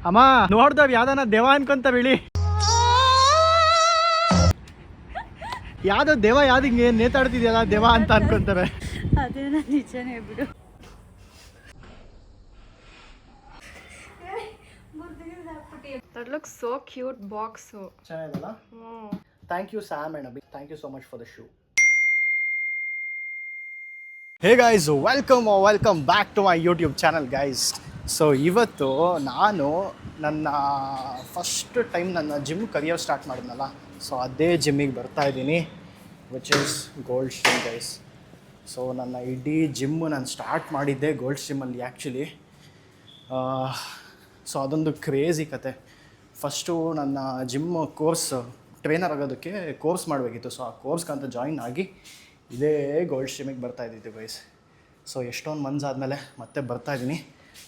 ಅಮ್ಮ ನೋಡ್ದವ್ ಯಾವ್ದಾನ ದೇವ ಅನ್ಕೊಂತ ಬಿಳಿ ಯಾವ್ದೋ ದೇವ ಯಾವ್ದು ಹಿಂಗೆ ನೇತಾಡ್ತಿದ್ಯಲ್ಲ ದೇವ ಅಂತ ಅನ್ಕೊಂತಾರೆ. ಅದೇನ ನಿಜನೇ ಬಿಡು. That looks so cute box. ಚೆನ್ನಾಗಿದಲ್ಲ. Thank you Sam and Abhi, thank you so much for the shoe. Hey guys, welcome back to my YouTube channel guys. So ಇವತ್ತು ನಾನು ನನ್ನ ಫಸ್ಟ್ ಟೈಮ್ ನನ್ನ ಜಿಮ್ ಕರಿಯರ್ ಸ್ಟಾರ್ಟ್ ಮಾಡಿದ್ನಲ್ಲ, so ಅದೇ ಜಿಮ್ಮಿಗೆ ಬರ್ತಾ ಇದ್ದೀನಿ, which is Gold Stream guys. So ನನ್ನ ಇಡೀ ಜಿಮ್ಮು ನಾನು ಸ್ಟಾರ್ಟ್ ಮಾಡಿದ್ದೆ ಗೋಲ್ಡ್ ಸ್ಟ್ರೀಮಲ್ಲಿ ಆ್ಯಕ್ಚುಲಿ. ಸೊ ಅದೊಂದು ಕ್ರೇಜಿ ಕತೆ. ಫಸ್ಟು ನನ್ನ ಜಿಮ್ ಕೋರ್ಸ್ ಟ್ರೈನರ್ ಆಗೋದಕ್ಕೆ ಕೋರ್ಸ್ ಮಾಡಬೇಕಿತ್ತು. ಸೊ ಆ ಕೋರ್ಸ್ಗಂತ ಜಾಯಿನ್ ಆಗಿ ಇದೇ ಗೋಲ್ಡ್ ಸ್ಟ್ರೀಮಿಗೆ ಬರ್ತಾಯಿದ್ದಿದ್ದು ಗೈಸ್. ಸೊ ಎಷ್ಟೊಂದು ಮಂತ್ಸ್ ಆದಮೇಲೆ ಮತ್ತೆ ಬರ್ತಾಯಿದ್ದೀನಿ,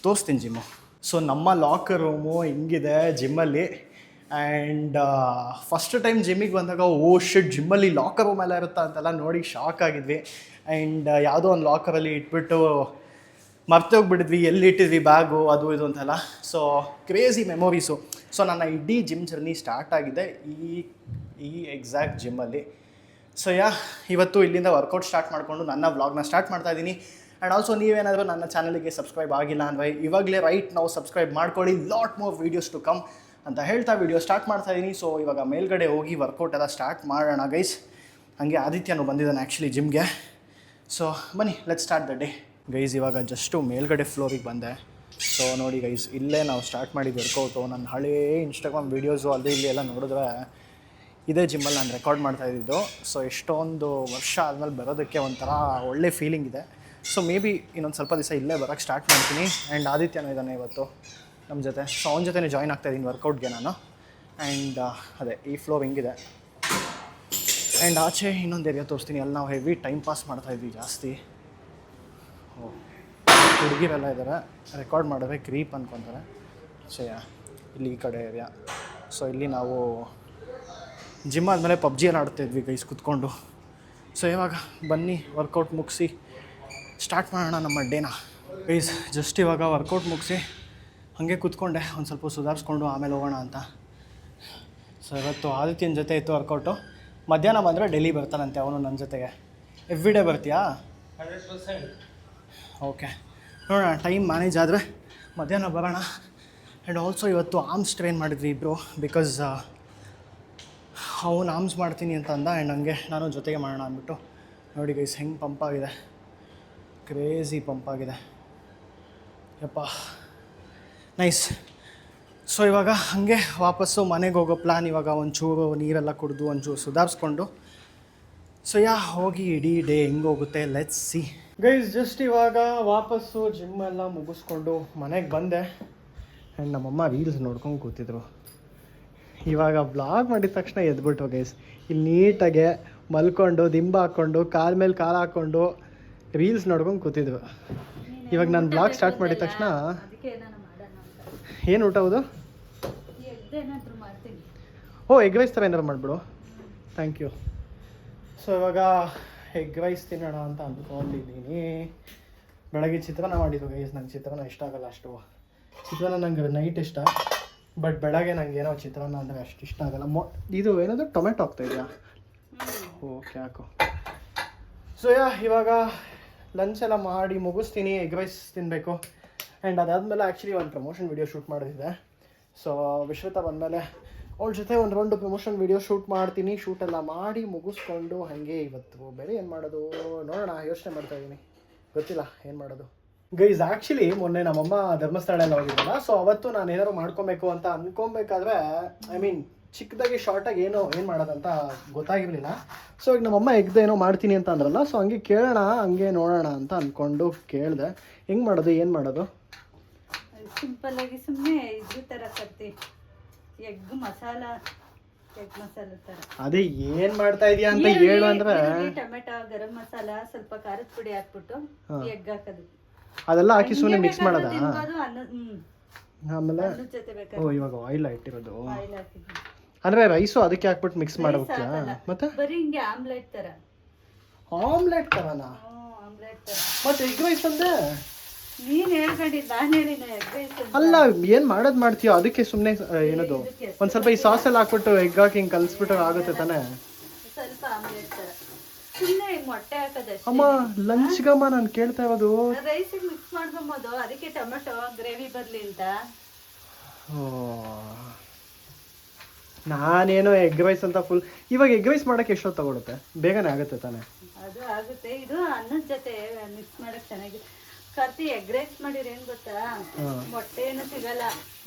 ತೋರಿಸ್ತೀನಿ ಜಿಮ್ಮು. ಸೊ ನಮ್ಮ ಲಾಕರ್ ರೂಮು ಹಿಂಗಿದೆ ಜಿಮ್ಮಲ್ಲಿ. ಆ್ಯಂಡ್ ಫಸ್ಟ್ ಟೈಮ್ ಜಿಮ್ಮಿಗೆ ಬಂದಾಗ ಶಿಟ್ ಜಿಮ್ಮಲ್ಲಿ ಲಾಕರ್ ರೂಮ್ ಎಲ್ಲ ಇರುತ್ತಾ ಅಂತೆಲ್ಲ ನೋಡಿ ಶಾಕ್ ಆಗಿದ್ವಿ. ಆ್ಯಂಡ್ ಯಾವುದೋ ಒಂದು ಲಾಕರಲ್ಲಿ ಇಟ್ಬಿಟ್ಟು ಮರ್ತೋಗ್ಬಿಟ್ಟಿದ್ವಿ, ಎಲ್ಲಿಟ್ಟಿದ್ವಿ ಬ್ಯಾಗು ಅದು ಇದು ಅಂತೆಲ್ಲ. So crazy memories. ಸೊ ನನ್ನ ಇಡೀ ಜಿಮ್ ಜರ್ನಿ ಸ್ಟಾರ್ಟ್ ಆಗಿದೆ ಈ ಎಕ್ಸಾಕ್ಟ್ ಜಿಮ್ಮಲ್ಲಿ. ಸೊ ಇವತ್ತು ಇಲ್ಲಿಂದ ವರ್ಕೌಟ್ ಸ್ಟಾರ್ಟ್ ಮಾಡಿಕೊಂಡು ನನ್ನ ವ್ಲಾಗ್ನ ಸ್ಟಾರ್ಟ್ ಮಾಡ್ತಾಯಿದ್ದೀನಿ. ಆ್ಯಂಡ್ ಆಲ್ಸೋ ನೀವೇನಾದರೂ ನನ್ನ ಚಾನಲಿಗೆ ಸಬ್ಸ್ಕ್ರೈಬ್ ಆಗಿಲ್ಲ ಅಂದರೆ ಇವಾಗಲೇ ನಾವು ಸಬ್ಸ್ಕ್ರೈಬ್ ಮಾಡ್ಕೊಳ್ಳಿ, lot more videos to come ಅಂತ ಹೇಳ್ತಾ ವೀಡಿಯೋ ಸ್ಟಾರ್ಟ್ ಮಾಡ್ತಾಯಿದ್ದೀನಿ. ಸೊ ಇವಾಗ ಮೇಲ್ಗಡೆ ಹೋಗಿ ವರ್ಕೌಟ್ ಎಲ್ಲ ಸ್ಟಾರ್ಟ್ ಮಾಡೋಣ ಗೈಸ್. ಹಾಗೆ ಆದಿತ್ಯನೂ ಬಂದಿದ್ದಾನೆ ಆ್ಯಕ್ಚುಲಿ ಜಿಮ್ಗೆ. ಸೊ ಬನ್ನಿ, let's start the day guys. ಇವಾಗ ಜಸ್ಟು ಮೇಲ್ಗಡೆ ಫ್ಲೋರಿಗೆ ಬಂದೆ. ಸೊ ನೋಡಿ ಗೈಸ್, ಇಲ್ಲೇ ನಾವು ಸ್ಟಾರ್ಟ್ ಮಾಡಿದ್ದು ವರ್ಕೌಟು. ನನ್ನ ಹಳೇ ಇನ್ಸ್ಟಾಗ್ರಾಮ್ ವೀಡಿಯೋಸು ಅಲ್ಲಿ ಇಲ್ಲಿ ಎಲ್ಲ ನೋಡಿದ್ರೆ ಇದೇ ಜಿಮ್ಮಲ್ಲಿ ನಾನು ರೆಕಾರ್ಡ್ ಮಾಡ್ತಾಯಿದ್ದು. ಸೊ ಎಷ್ಟೊಂದು ವರ್ಷ ಆದಮೇಲೆ ಬರೋದಕ್ಕೆ ಒಂಥರ ಒಳ್ಳೆ ಫೀಲಿಂಗ್ ಇದೆ. ಸೊ ಮೇ ಬಿ ಇನ್ನೊಂದು ಸ್ವಲ್ಪ ದಿವಸ ಇಲ್ಲೇ ಬರೋಕ್ಕೆ ಸ್ಟಾರ್ಟ್ ಮಾಡ್ತೀನಿ. ಆ್ಯಂಡ್ ಆದಿತ್ಯನೂ ಇದ್ದಾನೆ ಇವತ್ತು ನಮ್ಮ ಜೊತೆ. ಸೊ ಅವನ ಜೊತೆ ಜಾಯ್ನ್ ಆಗ್ತಾಯಿದ್ದೀನಿ ವರ್ಕೌಟ್ಗೆ ನಾನು. ಆ್ಯಂಡ್ ಅದೇ ಈ ಫ್ಲೋರ್ ಹಿಂಗಿದೆ. ಆ್ಯಂಡ್ ಆಚೆ ಇನ್ನೊಂದು ಏರಿಯಾ ತೋರಿಸ್ತೀನಿ, ಅಲ್ಲಿ ನಾವು ಹೆವಿ ಟೈಮ್ ಪಾಸ್ ಮಾಡ್ತಾಯಿದ್ವಿ ಜಾಸ್ತಿ. ಹುಡುಗಿರೆಲ್ಲ ಇದ್ದಾರೆ, ರೆಕಾರ್ಡ್ ಮಾಡಿದ್ರೆ ಕ್ರೀಪ್ ಅಂದ್ಕೊತಾರೆ. ಸೊ ಇಲ್ಲಿ ಈ ಕಡೆ ಏರಿಯಾ. ಸೊ ಇಲ್ಲಿ ನಾವು ಜಿಮ್ ಆದಮೇಲೆ ಪಬ್ಜಿ ಎಲ್ಲ ಆಡ್ತಾಯಿದ್ವಿ ಗೈಸ್ ಕೂತ್ಕೊಂಡು. ಸೊ ಇವಾಗ ಬನ್ನಿ ವರ್ಕೌಟ್ ಮುಗಿಸಿ ಸ್ಟಾರ್ಟ್ ಮಾಡೋಣ ನಮ್ಮ ಡೇನ ಗೈಸ್. ಜಸ್ಟ್ ಇವಾಗ ವರ್ಕೌಟ್ ಮುಗಿಸಿ ಹಾಗೆ ಕೂತ್ಕೊಂಡೆ, ಒಂದು ಸ್ವಲ್ಪ ಸುಧಾರಿಸ್ಕೊಂಡು ಆಮೇಲೆ ಹೋಗೋಣ ಅಂತ. ಸೊ ಇವತ್ತು ಆದಿತ್ಯನ ಜೊತೆ ಇತ್ತು ವರ್ಕೌಟು. ಮಧ್ಯಾಹ್ನ ಬಂದರೆ ಡೆಲ್ಲಿ ಬರ್ತಾನಂತೆ ಅವನು ನನ್ನ ಜೊತೆಗೆ. ಎವ್ರಿ ಡೇ ಬರ್ತೀಯಾ? 100%. ಓಕೆ, ನೋಡೋಣ ಟೈಮ್ ಮ್ಯಾನೇಜ್ ಆದರೆ ಮಧ್ಯಾಹ್ನ ಬರೋಣ. ಆ್ಯಂಡ್ ಆಲ್ಸೋ ಇವತ್ತು ಆರ್ಮ್ಸ್ ಟ್ರೈನ್ ಮಾಡಿದ್ವಿ ಇಬ್ಬರು, ಬಿಕಾಸ್ ಅವನು ಆರ್ಮ್ಸ್ ಮಾಡ್ತೀನಿ ಅಂತ ಅಂದ. ಆ್ಯಂಡ್ ಹಂಗೆ ನಾನು ಜೊತೆಗೆ ಮಾಡೋಣ ಅಂದ್ಬಿಟ್ಟು ನೋಡಿ ಗೈಸ್ ಹೆಂಗೆ ಪಂಪಾಗಿದೆ, ಕ್ರೇಜಿ ಪಂಪಾಗಿದೆ ಯಪ್ಪ, ನೈಸ್. ಸೊ ಇವಾಗ ಹಾಗೆ ವಾಪಸ್ಸು ಮನೆಗೆ ಹೋಗೋ ಪ್ಲ್ಯಾನ್. ಇವಾಗ ಒಂಚೂರು ನೀರೆಲ್ಲ ಕುಡಿದು ಒಂಚೂರು ಸುಧಾರಿಸ್ಕೊಂಡು ಸೊ ಹೋಗಿ ಇಡೀ ಡೇ ಹೆಂಗೆ ಹೋಗುತ್ತೆ ಲೆಟ್ಸ್ ಸಿ ಗೈಸ್. ಜಸ್ಟ್ ಇವಾಗ ವಾಪಸ್ಸು ಜಿಮ್ಮೆಲ್ಲ ಮುಗಿಸ್ಕೊಂಡು ಮನೆಗೆ ಬಂದೆ. ಆ್ಯಂಡ್ ನಮ್ಮಮ್ಮ ರೀಲ್ಸ್ ನೋಡ್ಕೊಂಡು ಕೂತಿದ್ರು. ಇವಾಗ ಬ್ಲಾಗ್ ಮಾಡಿದ ತಕ್ಷಣ ಎದ್ಬಿಟ್ರು ಗೈಸ್. ಇಲ್ಲಿ ನೀಟಾಗೆ ಮಲ್ಕೊಂಡು ದಿಂಬ ಹಾಕ್ಕೊಂಡು ಕಾಲ ಮೇಲೆ ಕಾಲು ಹಾಕ್ಕೊಂಡು ರೀಲ್ಸ್ ನೋಡ್ಕೊಂಡು ಕೂತಿದ್ರು. ಇವಾಗ ನಾನು ಬ್ಲಾಗ್ ಸ್ಟಾರ್ಟ್ ಮಾಡಿದ ತಕ್ಷಣ ಏನು ಊಟ ಹೌದು? ಎಗ್ ರೈಸ್ ಥರ ಏನಾರು ಮಾಡಿಬಿಡು, ಥ್ಯಾಂಕ್ ಯು. ಸೊ ಇವಾಗ ಎಗ್ ರೈಸ್ ತಿನ್ನೋಣ ಅಂತ ಅಂದ್ಕೊಂಡಿದ್ದೀನಿ. ಬೆಳಗ್ಗೆ ಚಿತ್ರಾನ್ನ ಮಾಡಿದ್ದು ಗೈಸ್. ನಂಗೆ ಚಿತ್ರಾನ್ನ ಇಷ್ಟ ಆಗಲ್ಲ ಅಷ್ಟು. ಚಿತ್ರಾನ್ನ ನಂಗೆ ನೈಟ್ ಇಷ್ಟ, ಬಟ್ ಬೆಳಗ್ಗೆ ನಂಗೆ ಏನೋ ಚಿತ್ರಾನ್ನ ಅಂದರೆ ಅಷ್ಟು ಇಷ್ಟ ಆಗಲ್ಲ. ಇದು ಏನಾದರೂ ಟೊಮೆಟೊ ಆಗ್ತಾಯಿದೆಯಾ? ಓಕೆ ಹಾಕು. ಸೊ ಇವಾಗ ಲಂಚ್ ಎಲ್ಲ ಮಾಡಿ ಮುಗಿಸ್ತೀನಿ, ಎಗ್ ರೈಸ್ ತಿನ್ನಬೇಕು. ಆ್ಯಂಡ್ ಅದಾದಮೇಲೆ ಆ್ಯಕ್ಚುಲಿ ಒಂದು ಪ್ರಮೋಷನ್ ವೀಡಿಯೋ ಶೂಟ್ ಮಾಡಿದ್ದೆ. ಸೊ ವಿಶ್ವತ ಬಂದಮೇಲೆ ಅವಳ ಜೊತೆ ಒಂದು ರೌಂಡು ಪ್ರಮೋಷನ್ ವೀಡಿಯೋ ಶೂಟ್ ಮಾಡ್ತೀನಿ. ಶೂಟೆಲ್ಲ ಮಾಡಿ ಮುಗಿಸ್ಕೊಂಡು ಹಾಗೆ ಇವತ್ತು ಬೇರೆ ಏನು ಮಾಡೋದು ನೋಡೋಣ ಯೋಚನೆ ಮಾಡ್ತಾಯಿದ್ದೀನಿ, ಗೊತ್ತಿಲ್ಲ ಏನು ಮಾಡೋದು ಗೈಸ್. ಆ್ಯಕ್ಚುಲಿ ಮೊನ್ನೆ ನಮ್ಮಮ್ಮ ಧರ್ಮಸ್ಥಳ ಎಲ್ಲ ಹೋಗಿದ್ದಲ್ಲ. ಸೊ ಅವತ್ತು ನಾನು ಏನಾದ್ರು ಮಾಡ್ಕೊಬೇಕು ಅಂತ ಅಂದ್ಕೊಬೇಕಾದ್ರೆ ಐ ಮೀನ್ ಚಿಕ್ಕದಾಗಿ ಶಾರ್ಟಾಗಿ ಏನು ಮಾಡೋದಂತ ಗೊತ್ತಾಗಿರಲಿಲ್ಲ. ಸೊ ಈಗ ನಮ್ಮಮ್ಮ ಎಗ್ದೇನೋ ಮಾಡ್ತೀನಿ ಅಂತ ಅಂದ್ರಲ್ಲ, ಸೊ ಹಂಗೆ ಕೇಳೋಣ ಹಂಗೆ ನೋಡೋಣ ಅಂತ ಅಂದ್ಕೊಂಡು ಕೇಳಿದೆ. ಹೆಂಗೆ ಮಾಡೋದು ಏನು ಮಾಡೋದು? ಸಿಂಪಲ್ಲಾಗಿ ಸುಮ್ಮನೆ ಇದ್ರ ಥರ ಕತ್ತಿ ಎಗ್ ಮಸಾಲ ಥರ. ಅದೇ ಏನು ಮಾಡ್ತಾ ಇದೀಯಾ ಅಂತ ಹೇಳು ಅಂದ್ರೆ ಟೊಮೆಟೊ, ಗರಂ ಮಸಾಲ, ಸ್ವಲ್ಪ ಖಾರದ ಪುಡಿ ಹಾಕ್ಬಿಟ್ಟು ಎಗ್ ಹಾಕೋದು, ಅದೆಲ್ಲ ಹಾಕಿ ಸುಮ್ಮನೆ ಮಿಕ್ಸ್ ಮಾಡೋದಾ? ಆಮೇಲೆ ಇವಾಗ ಆಯಿಲ್ ಇಟ್ಟಿರೋದು ಅಂದ್ರೆ ರೈಸು ಅದಕ್ಕೆ ಹಾಕ್ಬಿಟ್ಟು ಮಿಕ್ಸ್ ಮಾಡಬೇಕಾ? ಮತ್ತೆ ಬರೀ ಹಿಂಗೆ ಆಮ್ಲೆಟ್ ಥರನಾ? ಮತ್ತೆ ಎಗ್ ರೈಸ್ ಅಂದ್ರೆ ನೀನ್ ಹೇಳ್ಕೊಂಡಿದ್ದು ನಾನು ಹೇಳಿನ ಎಗ್ ರೈಸ್ ಅಲ್ಲ ಏನು ಮಾಡೋದು ಮಾಡ್ತೀಯೋ ಅದಕ್ಕೆ ಸುಮ್ಮನೆ ಏನದು ಒಂದು ಸ್ವಲ್ಪ ಈ ಸಾಸಲ್ಲಿ ಹಾಕ್ಬಿಟ್ಟು ಎಗ್ ಹಾಕಿ ಹಿಂಗೆ ಕಲಿಸ್ಬಿಟ್ರೆ ಆಗುತ್ತೆ ತಾನೇ. ಸ್ವಲ್ಪ ಆಮ್ಲೆಟ್ ತರ ಸುಮ್ಮನೆ ಮೊಟ್ಟೆ ಹಾಕೋದಷ್ಟೇ. ಅಮ್ಮ ಲಂಚ್ಗಮ್ಮ ನಾನು ಕೇಳ್ತಾ ಇರೋದು. ರೈಸಿಗೆ ಮಿಕ್ಸ್ ಮಾಡ್ಕೊಬೋದು, ಅದಕ್ಕೆ ಟೊಮೆಟೊ ಗ್ರೇವಿ ಬರಲಿ ಅಂತ. ನಾನೇನೋ ಎಗ್ ರೈಸ್ ಅಂತ ಫುಲ್. ಇವಾಗ ಎಗ್ ರೈಸ್ ಮಾಡೋಕ್ಕೆ ಎಷ್ಟೊತ್ತು ತಗೊಳುತ್ತೆ? ಬೇಗನೆ ಆಗುತ್ತೆ ತಾನೇ? ಅದು ಆಗುತ್ತೆ. ಇದು ಅನ್ನದ ಜೊತೆ ಮಿಕ್ಸ್ ಮಾಡಕ್ ಚೆನ್ನಾಗಿ ಕರ್ತಿ ಎಗ್ ರೈಸ್ ಮಾಡಿದ್ರೆ ಏನ್ ಗೊತ್ತಾ, ಮೊಟ್ಟೆ ಏನು ಸಿಗಲ್ಲ,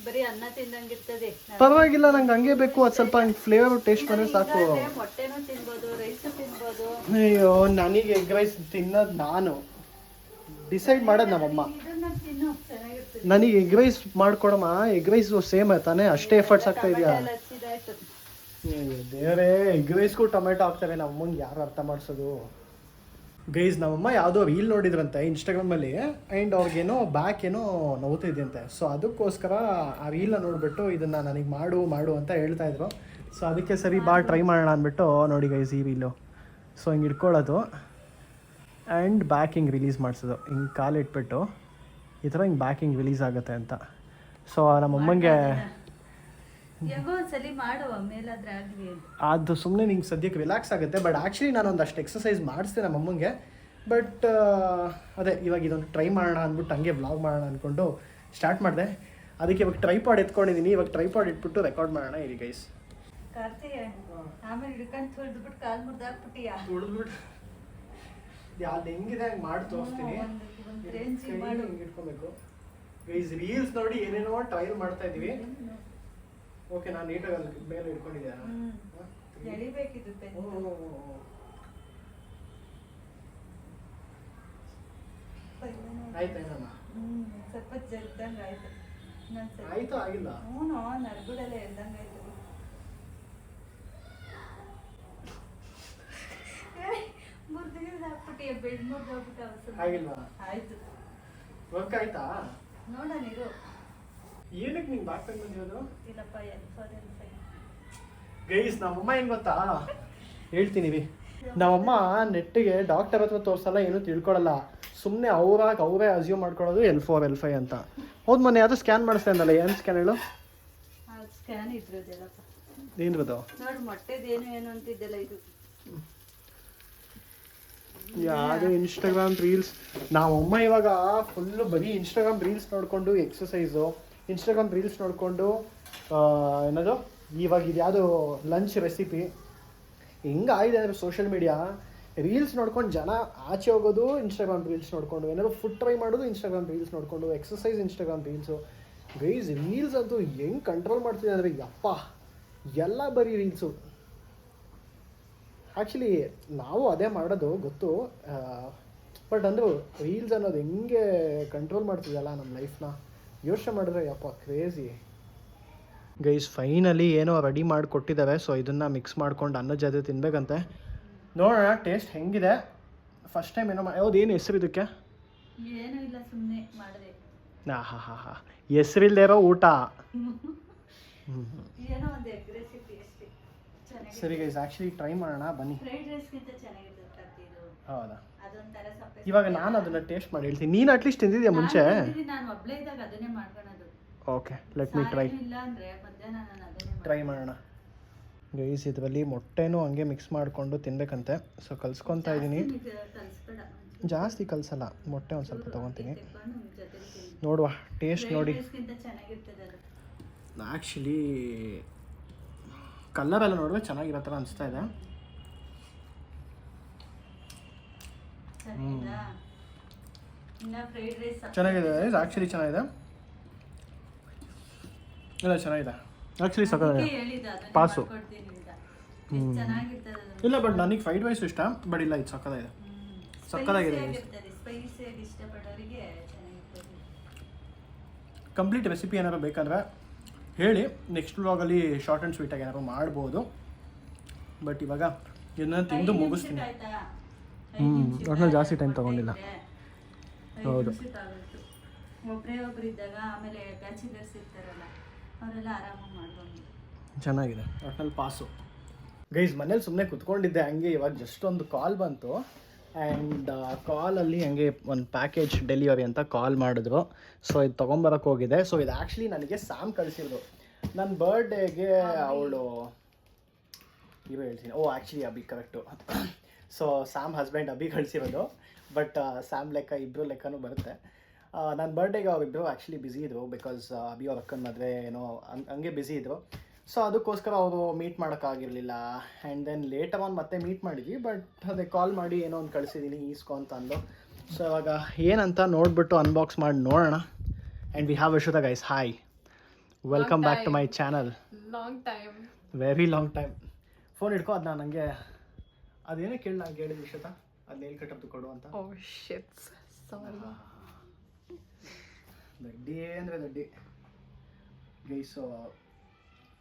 ಬರೀ ಅನ್ನ ತಿಂದಂಗಿರ್ತದೆ. ಪರವಾಗಿಲ್ಲ, ನಂಗೆ ಹಂಗೆ ಬೇಕು. ಅದು ಸ್ವಲ್ಪ ಹಂಗೆ ಫ್ಲೇವರ್ ಟೇಸ್ಟ್ ಬಂದ್ರೆ ಸಾಕು. ಮೊಟ್ಟೆನೂ ತಿನ್ಬೋದು, ರೈಸು ತಿನ್ಬೋದು. ಅಯ್ಯೋ, ನನಗೆ ಎಗ್ ರೈಸ್ ತಿನ್ನೋದು ನಾನು ಡಿಸೈಡ್ ಮಾಡೋದು ನಮ್ಮಮ್ಮ. ಇದನ್ನ ತಿನ್ನು, ಚೆನ್ನಾಗಿರ್ತದೆ. ನನಗೆ ಎಗ್ ರೈಸ್ ಮಾಡ್ಕೊಡಮ್ಮ. ಎಗ್ ರೈಸ್ ಸೇಮ್ ತಾನೇ? ಅಷ್ಟೇ ಎಫರ್ಟ್ಸ್ ಆಗ್ತಾ ಇದೆಯಾ? ಹಚ್ಚಿದಾಯ್ತು. ದೇವರೇ, ಎಗ್ ರೈಸ್ಗೂ ಟೊಮೆಟೊ ಹಾಕ್ತಾರೆ. ನಮ್ಮಂಗೆ ಯಾರು ಅರ್ಥ ಮಾಡಿಸೋದು? ಗೈಸ್, ನಮ್ಮಮ್ಮ ಯಾವುದೋ ರೀಲ್ ನೋಡಿದ್ರಂತೆ ಇನ್ಸ್ಟಾಗ್ರಾಮಲ್ಲಿ, ಆ್ಯಂಡ್ ಅವ್ರಿಗೇನೋ ಬ್ಯಾಕ್ ಏನೋ ನೋವ್ತಿದ್ಯಂತೆ. ಸೊ ಅದಕ್ಕೋಸ್ಕರ ಆ ರೀಲ್ನ ನೋಡಿಬಿಟ್ಟು ಇದನ್ನು ನನಗೆ ಮಾಡು ಅಂತ ಹೇಳ್ತಾಯಿದ್ರು. ಸೊ ಅದಕ್ಕೆ ಸರಿ ಬಾ ಟ್ರೈ ಮಾಡೋಣ ಅಂದ್ಬಿಟ್ಟು ನೋಡಿ ಗೈಸ್ ಈ ರೀಲು. ಸೊ ಹಿಂಗೆ ಇಟ್ಕೊಳ್ಳೋದು ಆ್ಯಂಡ್ ಬ್ಯಾಕ್ ಹಿಂಗೆ ರಿಲೀಸ್ ಮಾಡಿಸೋದು, ಹಿಂಗೆ ಕಾಲು ಇಟ್ಬಿಟ್ಟು ಈ ಥರ ಹಿಂಗೆ ಬ್ಯಾಕ್ ಹಿಂಗೆ ರಿಲೀಸ್ ಆಗುತ್ತೆ ಅಂತ. ಸೊ ನಮ್ಮಮ್ಮಂಗೆ ಯಾಗೋ ಒಂದ್ಸಲಿ ಮಾಡುವ ಮೇಲಾದ್ರೆ ಆಗಲಿ ಅದು ಸುಮ್ಮನೆ ನಿಂಗೆ ಸದ್ಯಕ್ಕೆ ರಿಲ್ಯಾಕ್ಸ್ ಆಗುತ್ತೆ. ಬಟ್ ಆ್ಯಕ್ಚುಲಿ ನಾನು ಒಂದಷ್ಟು ಎಕ್ಸಸೈಸ್ ಮಾಡಿಸ್ದೆ ನಮ್ಮಮ್ಮಂಗೆ. ಬಟ್ ಅದೇ ಇವಾಗ ಇದೊಂದು ಟ್ರೈ ಮಾಡೋಣ ಅಂದ್ಬಿಟ್ಟು ಹಂಗೆ ವ್ಲಾಗ್ ಮಾಡೋಣ ಅಂದ್ಕೊಂಡು ಸ್ಟಾರ್ಟ್ ಮಾಡಿದೆ. ಅದಕ್ಕೆ ಇವಾಗ ಟ್ರೈಪಾಡ್ ಎತ್ಕೊಂಡಿದ್ದೀನಿ. ಇವಾಗ ಟ್ರೈಪಾಡ್ ಇಟ್ಬಿಟ್ಟು ರೆಕಾರ್ಡ್ ಮಾಡೋಣ ಇರಿ ಗೈಸ್. ಕಾರ್ತಿಯ ಆಮೇಲೆ ಹಿಡ್ಕೊಂಡು ತುಳಿದ್ಬಿಟ್ಟು ಕಾಲು ಮುರಿದಾಕ್ಬಿಟ್ಟಿಯಾ? ತುಳಿದ್ಬಿಟ್ಟು ಅದು ಹೆಂಗಿದೆ ಹಂಗೆ ಮಾಡಿ ತೋರಿಸ್ತೀನಿ. ಹಿಂಗೆ ಇಟ್ಕೊಬೇಕು ಗೈಸ್. ರೀಲ್ಸ್ ನೋಡಿ ಏನೇನೋ ಟ್ರಯಲ್ ಮಾಡ್ತಾ ಇದ್ದೀವಿ. ಓಕೆ, ನಾನು ನೀಟಾಗಿ ಅಲ್ಲಿ ಮೇಲೆ ಇಟ್ಕೊಂಡಿದ್ದೆ. ಎಳಿಬೇಕಿದ್ದು ಆಯ್ತಾಯ್ತಮ್ಮ. ಸ್ವಲ್ಪ ಜಲ್ದಂಗೆ ಆಯ್ತು. ಆಯ್ತು ಆಗಿಲ್ಲ. ಹ್ಞೂ, ನರ್ಗುಡೆಲ್ಲ ಎಲ್ದಂಗೆ ಆಯ್ತು. ಮುರಿದಾಕ್ಬಿಟ್ಟಿಯ, ಬೆಡ್ ಮುರಿದೋಗ್ಬಿಟ್ಟು ಆಗಿಲ್ವಾ? ಆಯ್ತು. ವರ್ಕ್ ಆಯ್ತಾ? ನೋಡ ನೀರು ಏನಕ್ಕೆ ನಿಂಗೆ ಬ್ಯಾಕ್ ಪೇನ್ ಬಂದಿರೋದು? ಇಲ್ಲಪ್ಪ, ಗೈಸ್, ನಮ್ಮಮ್ಮ ಹೆಂಗೆ ಗೊತ್ತಾ ಹೇಳ್ತೀನಿ ರೀ. ನಮ್ಮಮ್ಮ ನೆಟ್ಟಿಗೆ ಡಾಕ್ಟರ್ ಹತ್ರ ತೋರಿಸಲ್ಲ, ಏನೂ ತಿಳ್ಕೊಳ್ಳಲ್ಲ. ಸುಮ್ಮನೆ ಅವರೇ ಅಸ್ಯೂಮ್ ಮಾಡ್ಕೊಳ್ಳೋದು L4 L5 ಅಂತ. ಹೌದು, ಮೊನ್ನೆ ಯಾವುದೋ ಸ್ಕ್ಯಾನ್ ಮಾಡಿಸ್ತಾ ಇದ್ದಲ್ಲ, ಏನು ಸ್ಕ್ಯಾನ್ ಹೇಳು? ಸ್ಕ್ಯಾನ್ ಇದ್ರದಲ್ಲಪ್ಪ. ಏನಿರೋದು ನೋಡಿ, ಮೊಟ್ಟೆದು ಏನು ಅಂತಿದ್ದಲ್ಲ ಇದು. ಯಾವುದು ಇನ್ಸ್ಟಾಗ್ರಾಮ್ ರೀಲ್ಸ್. ನಾವಮ್ಮ ಇವಾಗ ಫುಲ್ಲು ಬರೀ ಇನ್ಸ್ಟಾಗ್ರಾಮ್ ರೀಲ್ಸ್ ನೋಡಿಕೊಂಡು ಎಕ್ಸಸೈಸು, ಇನ್ಸ್ಟಾಗ್ರಾಮ್ ರೀಲ್ಸ್ ನೋಡಿಕೊಂಡು ಏನದು ಇವಾಗ ಇದು ಯಾವುದೋ ಲಂಚ್ ರೆಸಿಪಿ ಹಿಂಗಾಗಿದೆ ಅಂದರೆ ಸೋಷಿಯಲ್ ಮೀಡಿಯಾ ರೀಲ್ಸ್ ನೋಡ್ಕೊಂಡು ಜನ ಆಚೆ ಹೋಗೋದು ಇನ್ಸ್ಟಾಗ್ರಾಮ್ ರೀಲ್ಸ್ ನೋಡಿಕೊಂಡು, ಏನಾದ್ರು ಫುಡ್ ಟ್ರೈ ಮಾಡೋದು ಇನ್ಸ್ಟಾಗ್ರಾಮ್ ರೀಲ್ಸ್ ನೋಡಿಕೊಂಡು, exercise Instagram reels. Guys, reels ಅಂತೂ ಹೆಂಗೆ ಕಂಟ್ರೋಲ್ ಮಾಡ್ತಿದೆ ಅಂದರೆ ಯಪ್ಪ, ಎಲ್ಲ ಬರೀ ರೀಲ್ಸು. ಆ್ಯಕ್ಚುಲಿ ನಾವು ಅದೇ ಮಾಡೋದು ಗೊತ್ತು. ಬಟ್ ಅಂದರೂ ರೀಲ್ಸ್ ಅನ್ನೋದು ಹೆಂಗೆ ಕಂಟ್ರೋಲ್ ಮಾಡ್ತಿದೆಯಲ್ಲ ನಮ್ಮ ಲೈಫ್ನ ಯೋಚನೆ ಮಾಡಿದ್ರೆ ಯಪ್ಪ ಕ್ರೇಜಿ. ಗೈಸ್, ಫೈನಲಿ ಏನೋ ರೆಡಿ ಮಾಡಿ ಕೊಟ್ಟಿದ್ದಾರೆ. ಸೊ ಇದನ್ನು ಮಿಕ್ಸ್ ಮಾಡ್ಕೊಂಡು ಅನ್ನದ ಜೊತೆ ತಿನ್ಬೇಕಂತೆ. ನೋಡೋಣ ಟೇಸ್ಟ್ ಹೆಂಗಿದೆ. ಫಸ್ಟ್ ಟೈಮ್ ಏನೋ ಯಾವ್ದು ಏನು ಹೆಸರು ಇದಕ್ಕೆ? ಏನೂ ಇಲ್ಲ, ಸುಮ್ಮನೆ ಮಾಡಿದೆ. ಹಾ ಹೆಸರಿಲ್ಲದೆ ಇರೋ ಊಟ. ಏನೋ ಒಂದು ಎಗ್ ರೆಸಿಪಿ ಅಷ್ಟೇ. ಸರಿ ಗೈಸ್, ಆ್ಯಕ್ಚುಲಿ ಟ್ರೈ ಮಾಡೋಣ ಬನ್ನಿ. ಫ್ರೈಡ್ ರೈಸ್ಗಿಂತ ಚೆನ್ನಾಗಿರುತ್ತೆ ಇದು. ಹೌದಾ? ಅದೊಂಥರ ಸಪ್ಪೆ. ಇವಾಗ ನಾನು ಅದನ್ನು ಟೇಸ್ಟ್ ಮಾಡಿ ಹೇಳ್ತೀನಿ. ನೀನು ಅಟ್ಲೀಸ್ಟ್ ತಿಂದಿದ್ಯಾ ಮುಂಚೆ? ನಾನು ಒಬ್ಳೆ ಇದ್ದಾಗ ಅದನ್ನೇ ಮಾಡ್ಕೊಳೋದು. Okay, let me try. ಇಲ್ಲ ಅಂದರೆ ಮಧ್ಯಾಹ್ನ ನಾನು ಅದನ್ನೇ ಟ್ರೈ ಮಾಡೋಣ ಗೈಸ್. ಇದರಲ್ಲಿ ಮೊಟ್ಟೆನೂ ಹಂಗೆ ಮಿಕ್ಸ್ ಮಾಡಿಕೊಂಡು ತಿನ್ಬೇಕಂತೆ. ಸೊ ಕಲ್ಸ್ಕೊತಾ ಇದ್ದೀನಿ. ಕಲಿಸ್ಬೇಡ, ಜಾಸ್ತಿ ಕಲಸಲ್ಲ, ಮೊಟ್ಟೆ ಒಂದು ಸ್ವಲ್ಪ ತೊಗೊತೀನಿ. ನೋಡುವ ಟೇಸ್ಟ್ ನೋಡಿ. ಆ್ಯಕ್ಚುಲಿ ಕಲರೆಲ್ಲ ನೋಡಿದ್ರೆ ಚೆನ್ನಾಗಿರೋ ಥರ ಅನಿಸ್ತಾ ಇದೆ. ಚೆನ್ನಾಗಿದೆ ಆ್ಯಕ್ಚುಲಿ, ಚೆನ್ನಾಗಿದೆ. ಇಲ್ಲ ಚೆನ್ನಾಗಿದೆ ಆ್ಯಕ್ಚುಲಿ, ಸಕ್ಕತ್ತಾಗಿದೆ. ಪಾಸು. ಇಲ್ಲ ಬಟ್ ನನಗೆ ಫ್ರೈಡ್ ರೈಸ್ ಇಷ್ಟ. ಬಟ್ ಇಲ್ಲ, ಇದು ಸಕ್ಕತ್ತಾಗಿದೆ, ಸಕ್ಕತ್ತಾಗಿದೆ. ಕಂಪ್ಲೀಟ್ ರೆಸಿಪಿ ಏನಾದ್ರು ಬೇಕಂದ್ರೆ ಹೇಳಿ, ನೆಕ್ಸ್ಟ್ ವ್ಲಾಗಲ್ಲಿ ಶಾರ್ಟ್ ಆ್ಯಂಡ್ ಸ್ವೀಟಾಗಿ ಏನಾದ್ರು ಮಾಡ್ಬೋದು. ಬಟ್ ಇವಾಗ ಇದನ್ನ ತಿಂದು ಮುಗಿಸ್ತೀನಿ. ಒಟ್ನಲ್ಲಿ ಜಾಸ್ತಿ ಟೈಮ್ ತೊಗೊಂಡಿಲ್ಲ. ಹೌದು, ಚೆನ್ನಾಗಿದೆ. ಒಟ್ನಲ್ಲಿ ಪಾಸು. ಗೈಸ್, ಮನೇಲಿ ಸುಮ್ಮನೆ ಕುತ್ಕೊಂಡಿದ್ದೆ ಹಂಗೆ. ಇವಾಗ ಜಸ್ಟ್ ಒಂದು ಕಾಲ್ ಬಂತು. ಆ್ಯಂಡ್ ಕಾಲಲ್ಲಿ ಹಂಗೆ ಒಂದು ಪ್ಯಾಕೇಜ್ ಡೆಲಿವರಿ ಅಂತ ಕಾಲ್ ಮಾಡಿದ್ರು. ಸೊ ಇದು ತೊಗೊಂಬರಕ್ಕೆ ಹೋಗಿದೆ. ಸೊ ಇದು ಆ್ಯಕ್ಚುಲಿ ನನಗೆ ಸ್ಯಾಮ್ ಕಳಿಸಿದ್ರು ನನ್ನ ಬರ್ಡೇಗೆ. ಅವಳು ಇವ ಹೇಳ್ತೀನಿ, actually Abhi correct. So Sam husband Abhi ಕಳಿಸಿರೋದು, ಬಟ್ ಸ್ಯಾಮ್ ಲೆಕ್ಕ ಇಬ್ಬರು ಲೆಕ್ಕನೂ ಬರುತ್ತೆ. ನನ್ನ ಬರ್ಡೇಗೆ ಅವರಿಬ್ಬರು ಆ್ಯಕ್ಚುಲಿ ಬ್ಯುಸಿ ಇದ್ದರು, ಬಿಕಾಸ್ ಅಭಿ ಅವ್ರ ಅಕ್ಕನ ಮದುವೆ ಏನೋ ಹಂಗೆ ಬ್ಯುಸಿ ಇದ್ದರು. ಸೊ ಅದಕ್ಕೋಸ್ಕರ ಅವರು ಮೀಟ್ ಮಾಡೋಕ್ಕಾಗಿರಲಿಲ್ಲ. ಆ್ಯಂಡ್ ದೆನ್ ಲೇಟರ್ ಆನ್ ಮತ್ತೆ ಮೀಟ್ ಮಾಡಿದ್ವಿ, ಬಟ್ ಅದೇ ಕಾಲ್ ಮಾಡಿ ಏನೋ ಒಂದು ಕಳಿಸಿದ್ದೀನಿ ಈಸ್ಕೊ ಅಂತ ಅಂದು. ಸೊ ಇವಾಗ ಏನಂತ ನೋಡಿಬಿಟ್ಟು ಅನ್ಬಾಕ್ಸ್ ಮಾಡಿ ನೋಡೋಣ. And we have Ashwatha guys, hi, welcome back to my channel. Long time, very long time. Phone ಇಟ್ಕೊ, ಅದನ್ನ ನನಗೆ ಅದೇನೇ ಕೇಳಿ ನಾನು ಕೇಳಿದ್ವಿ ಅಶ್ವತಾ, ಅದು ನೇಲ್ ಕಟ್ಟದ್ದು ಕೊಡು ಅಂತ. ಓ ಶಿಟ್, ಸಾರಿ. ದಡ್ಡಿ ಅಂದರೆ ದಡ್ಡಿ ಗೈಸು.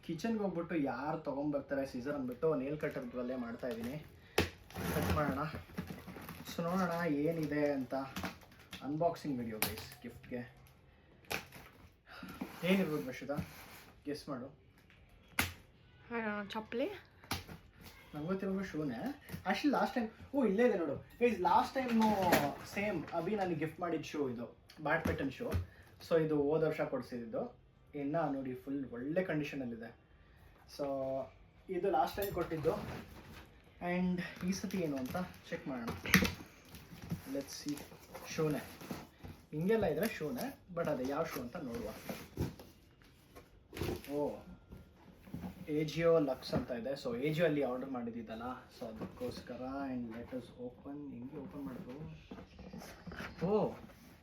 ಕಿಚನ್ಗೆ ಹೋಗ್ಬಿಟ್ಟು ಯಾರು ತೊಗೊಂಬರ್ತಾರೆ ಸೀಸರ್ ಅಂದ್ಬಿಟ್ಟು ನೇಲ್ ಕಟ್ಟರ್ಗಳಲ್ಲೇ ಮಾಡ್ತಾಯಿದ್ದೀನಿ. ಕಟ್ ಮಾಡೋಣ. ಸೊ ನೋಡೋಣ ಏನಿದೆ ಅಂತ. Unboxing video guys. ಗಿಫ್ಟ್ಗೆ ಏನಿರ್ಬೋದು ಅಶ್ವತಾ, ಗೆಸ್ ಮಾಡು. ಚಪ್ಪಲಿ ನಂಗೆ ಗೊತ್ತಿರೋ ಶೂನೇ ಆ್ಯಕ್ಚುಲಿ. ಲಾಸ್ಟ್ ಟೈಮ್ ಇಲ್ಲೇ ಇದೆ ನೋಡು guys. Last time same Abhi ನನಗೆ ಗಿಫ್ಟ್ ಮಾಡಿದ ಶೂ ಇದು, ಬ್ಯಾಟ್ ಪೆಟನ್ ಶೂ. ಸೊ ಇದು ಹೋದ ವರ್ಷ ಕೊಡಿಸಿದ್ದು. ಇನ್ನು ನೋಡಿ ಫುಲ್ ಒಳ್ಳೆ ಕಂಡೀಷನಲ್ಲಿದೆ. ಸೊ ಇದು ಲಾಸ್ಟ್ ಟೈಮ್ ಕೊಟ್ಟಿದ್ದು. ಆ್ಯಂಡ್ ಈ ಸತಿ ಏನು ಅಂತ ಚೆಕ್ ಮಾಡೋಣ. Let's see. ಶೂನೇ ಹಿಂಗೆಲ್ಲ ಇದ್ರೆ ಶೂನೇ, ಬಟ್ ಅದೇ ಯಾವ ಶೂ ಅಂತ ನೋಡುವ. ಏಜಿಯೋ ಲಕ್ಸ್ ಅಂತ ಇದೆ. ಸೊ ಏಜಿಯೋ ಅಲ್ಲಿ ಆರ್ಡರ್ ಮಾಡಿದ್ದಿದ್ದಲ್ಲ, ಸೊ ಅದಕ್ಕೋಸ್ಕರ. And let us open. ಹಿಂಗೆ ಓಪನ್ ಮಾಡೋದು.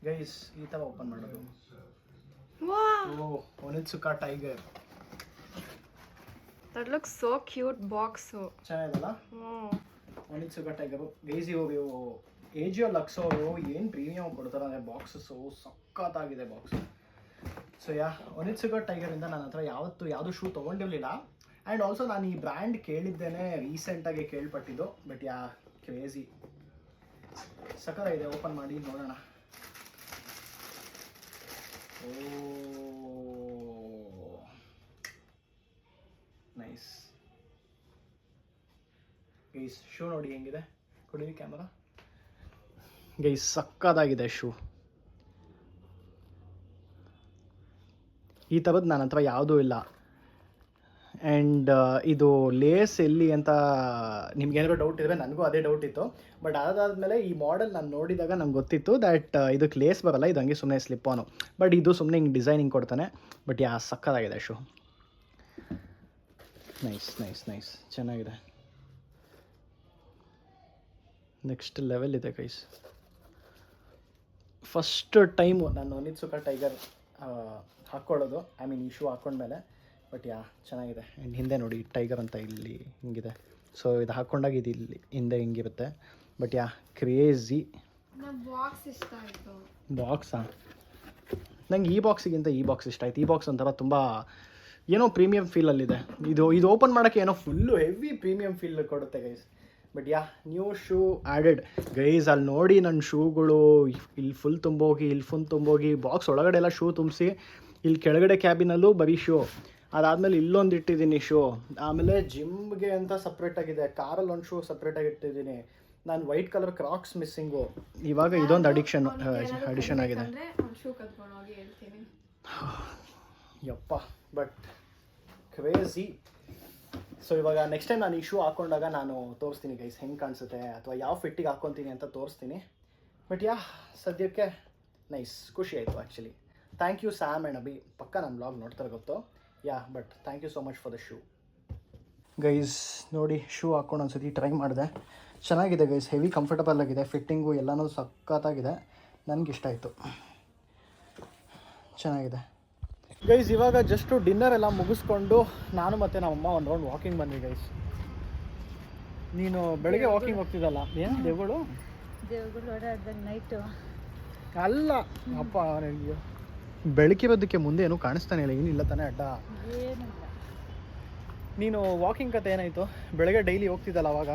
ಗೈಸ್ ಈ ಥರ ಓಪನ್ ಮಾಡೋದು. Onitsuka Tiger. That looks so cute box. ಚೆನ್ನಾಗಿದಲ್ಲ ಒನಿತ್ಸುಕಾ ಟೈಗರು. ಗೈಸ್ ಇವು ಏಜಿಯೋ ಲಕ್ಸ್ ಅವರು ಏನು ಪ್ರೀಮಿಯಮ್ ಕೊಡ್ತಾರೆ ಅಂದರೆ ಬಾಕ್ಸಸ್ಸು ಸಖತ್ತಾಗಿದೆ ಬಾಕ್ಸು. ಸೊ ಒನಿತ್ಸುಕಾ ಟೈಗರಿಂದ ನನ್ನ ಹತ್ರ ಯಾವುದು ಶೂ ತೊಗೊಂಡಿರಲಿಲ್ಲ. ಆ್ಯಂಡ್ ಆಲ್ಸೋ ನಾನು ಈ ಬ್ರ್ಯಾಂಡ್ ಕೇಳಿದ್ದೇನೆ, ರೀಸೆಂಟಾಗಿ ಕೇಳ್ಪಟ್ಟಿದ್ದು. ಬಟ್ ಕ್ರೇಜಿ ಸಖತ್ತಾಗಿದೆ. ಓಪನ್ ಮಾಡಿ ನೋಡೋಣ. Nice guys. ಶೂ ನೋಡಿ ಹೆಂಗಿದೆ, ಕೊಡಿರಿ ಕ್ಯಾಮರಾ. ಗೈಸ್ ಸಕ್ಕತ್ತಾಗಿದೆ ಶೂ. ಈ ಥರದ್ದು ನನ್ನ ಹತ್ರ ಯಾವುದೂ ಇಲ್ಲ. ಆ್ಯಂಡ್ ಇದು ಲೇಸ್ ಎಲ್ಲಿ ಅಂತ ನಿಮ್ಗೇನಾದ್ರು ಡೌಟ್ ಇದ್ದರೆ ನನಗೂ ಅದೇ ಡೌಟ್ ಇತ್ತು. ಬಟ್ ಅದಾದಮೇಲೆ ಈ ಮಾಡೆಲ್ ನಾನು ನೋಡಿದಾಗ ನಂಗೆ ಗೊತ್ತಿತ್ತು ದ್ಯಾಟ್ ಇದಕ್ಕೆ ಲೇಸ್ ಬರೋಲ್ಲ, ಇದು ಹಂಗೆ ಸುಮ್ಮನೆ ಸ್ಲಿಪ್ ಆನು. ಬಟ್ ಇದು ಸುಮ್ಮನೆ ಹಿಂಗೆ ಡಿಸೈನಿಂಗ್ ಕೊಡ್ತಾನೆ. ಬಟ್ ಸಕ್ಕತ್ತಾಗಿದೆ ಶೂ. ನೈಸ್ ನೈಸ್ ನೈಸ್, ಚೆನ್ನಾಗಿದೆ. ನೆಕ್ಸ್ಟ್ ಲೆವೆಲ್ ಇದೆ ಗೈಸ್. ಫಸ್ಟ್ ಟೈಮು ನಾನು ಒನಿತ್ಸುಕಾ ಟೈಗರ್ ಹಾಕ್ಕೊಳ್ಳೋದು. ಐ ಮೀನ್ ಈ ಶೂ ಹಾಕ್ಕೊಂಡ್ಮೇಲೆ. ಬಟ್ ಚೆನ್ನಾಗಿದೆ. ಆ್ಯಂಡ್ ಹಿಂದೆ ನೋಡಿ ಟೈಗರ್ ಅಂತ ಇಲ್ಲಿ ಹಿಂಗಿದೆ. ಸೊ ಇದು ಹಾಕ್ಕೊಂಡಾಗ ಇದು ಇಲ್ಲಿ ಹಿಂದೆ ಹಿಂಗಿರುತ್ತೆ. But crazy. ಬಾಕ್ಸ್ ಇಷ್ಟ ಆಯಿತು. ಬಾಕ್ಸಾ? ನಂಗೆ ಈ ಬಾಕ್ಸಿಗಿಂತ ಈ ಬಾಕ್ಸ್ ಇಷ್ಟ ಆಯ್ತು. ಈ ಬಾಕ್ಸ್ ಒಂಥರ ತುಂಬ ಏನೋ ಪ್ರೀಮಿಯಂ ಫೀಲಲ್ಲಿದೆ. ಇದು ಓಪನ್ ಮಾಡೋಕ್ಕೆ ಏನೋ ಫುಲ್ಲು ಹೆವಿ ಪ್ರೀಮಿಯಂ ಫೀಲ್ ಕೊಡುತ್ತೆ guys. But new shoe added guys. ಅಲ್ಲಿ ನೋಡಿ ನನ್ನ ಶೂಗಳು ಇಲ್ಲಿ ಫುಲ್ ತುಂಬೋಗಿ, ಇಲ್ಲಿ ಫುಲ್ ತುಂಬೋಗಿ, ಬಾಕ್ಸ್ ಒಳಗಡೆ ಎಲ್ಲ ಶೂ ತುಂಬಿಸಿ, ಇಲ್ಲಿ ಕೆಳಗಡೆ ಕ್ಯಾಬಿನಲ್ಲೂ ಬರೀ ಶೂ. ಅದಾದಮೇಲೆ ಇಲ್ಲೊಂದು ಇಟ್ಟಿದ್ದೀನಿ ಶೂ. ಆಮೇಲೆ ಜಿಮ್ಗೆ ಅಂತ ಸಪ್ರೇಟಾಗಿದೆ. ಕಾರಲ್ಲಿ ಒಂದು ಶೂ ಸಪ್ರೇಟಾಗಿ ಇಟ್ಟಿದ್ದೀನಿ. ನಾನು ವೈಟ್ ಕಲರ್ ಕ್ರಾಕ್ಸ್ ಮಿಸ್ಸಿಂಗು. ಇವಾಗ ಇದೊಂದು ಅಡಿಷನ್ ಆಗಿದೆ. ಯಪ್ಪ, ಬಟ್ ಕ್ರೇಜಿ. ಸೊ ಇವಾಗ ನೆಕ್ಸ್ಟ್ ಟೈಮ್ ನಾನು ಈ ಶೂ ಹಾಕ್ಕೊಂಡಾಗ ನಾನು ತೋರಿಸ್ತೀನಿ ಗೈಸ್ ಹೆಂಗೆ ಕಾಣಿಸುತ್ತೆ, ಅಥವಾ ಯಾವ ಫಿಟ್ಟಿಗೆ ಹಾಕ್ಕೊತೀನಿ ಅಂತ ತೋರಿಸ್ತೀನಿ. ಬಟ್ ಸದ್ಯಕ್ಕೆ ನೈಸ್, ಖುಷಿ ಆಯಿತು actually. Thank you Sam and Abhi. ಪಕ್ಕ ನನ್ನ ಬ್ಲಾಗ್ ನೋಡ್ತಾರೆ ಗೊತ್ತು. But thank you so much for the shoe guys. ನೋಡಿ ಶೂ ಹಾಕ್ಕೊಂಡು ಒಂದ್ಸತಿ ಟ್ರೈ ಮಾಡಿದೆ. ಚೆನ್ನಾಗಿದೆ ಗೈಸ್, ಹೆವಿ ಕಂಫರ್ಟಬಲ್ ಆಗಿದೆ. ಫಿಟ್ಟಿಂಗು ಎಲ್ಲನೂ ಸಖತ್ತಾಗಿದೆ. ನನಗಿಷ್ಟ ಆಯಿತು, ಚೆನ್ನಾಗಿದೆ ಗೈಸ್. ಇವಾಗ ಜಸ್ಟು ಡಿನ್ನರ್ ಎಲ್ಲ ಮುಗಿಸ್ಕೊಂಡು ನಾನು ಮತ್ತು ನಮ್ಮಮ್ಮ ಒಂದು ರೌಂಡ್ ವಾಕಿಂಗ್ ಬಂದ್ವಿ ಗೈಸ್. ನೀನು ಬೆಳಗ್ಗೆ ವಾಕಿಂಗ್ ಹೋಗ್ತಿದ್ದಲ್ಲ, ಏನು ದೇವಗಳು ನೈಟು ಅಲ್ಲ ಅಪ್ಪ. ನನಗೆ ಬೆಳಕಿರೋದಕ್ಕೆ ಮುಂದೆ ಏನೂ ಕಾಣಿಸ್ತಾನೆ ಇಲ್ಲ, ಏನಿಲ್ಲ ತಾನೇ ಅಡ್ಡ. ನೀನು ವಾಕಿಂಗ್ ಕತೆ ಏನಾಯಿತು? ಬೆಳಗ್ಗೆ ಡೈಲಿ ಹೋಗ್ತಿದ್ದಲ್ಲ ಅವಾಗ,